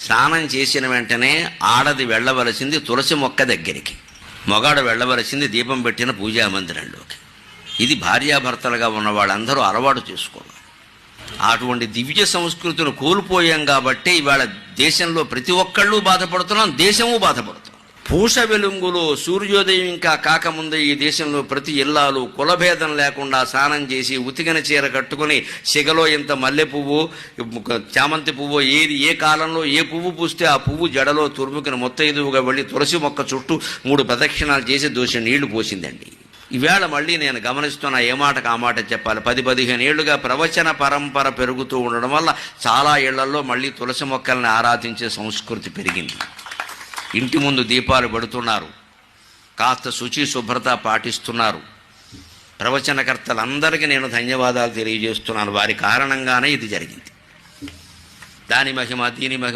స్నానం చేసిన వెంటనే ఆడది వెళ్ళవలసింది తులసి మొక్క దగ్గరికి, మొగాడు వెళ్ళవలసింది దీపం పెట్టిన పూజా మందిరంలోకి. ఇది భార్యాభర్తలుగా ఉన్న వాళ్ళందరూ అలవాటు చేసుకోవాలి. అటువంటి దివ్య సంస్కృతిని కోల్పోయాం కాబట్టి ఇవాళ దేశంలో ప్రతి ఒక్కళ్ళు బాధపడుతున్నాం, దేశము బాధపడుతున్నాం. పూష వెలుంగులో సూర్యోదయం ఇంకా కాకముందే ఈ దేశంలో ప్రతి ఇల్లాలు కులభేదం లేకుండా స్నానం చేసి ఉతికిన చీర కట్టుకుని సిగలో ఇంత మల్లె పువ్వు, చామంతి పువ్వు, ఏ కాలంలో ఏ పువ్వు పూస్తే ఆ పువ్వు జడలో తురుముకిన ముత్తైదువుగా వెళ్ళి తులసి మొక్క చుట్టూ 3 ప్రదక్షిణాలు చేసి దోష నీళ్లు పోసిందండి. ఈవేళ మళ్ళీ నేను గమనిస్తున్నా, ఏ మాటకు ఆ మాట చెప్పాలి. 10-15 ఏళ్లుగా ప్రవచన పరంపర పెరుగుతూ ఉండడం వల్ల చాలా ఇళ్లలో మళ్ళీ తులసి మొక్కల్ని ఆరాధించే సంస్కృతి పెరిగింది. ఇంటి ముందు దీపాలు పెడుతున్నారు, కాస్త శుచి శుభ్రత పాటిస్తున్నారు. ప్రవచనకర్తలందరికీ నేను ధన్యవాదాలు తెలియజేస్తున్నాను. వారి కారణంగానే ఇది జరిగింది. దాని మహిమ దీని మహిమ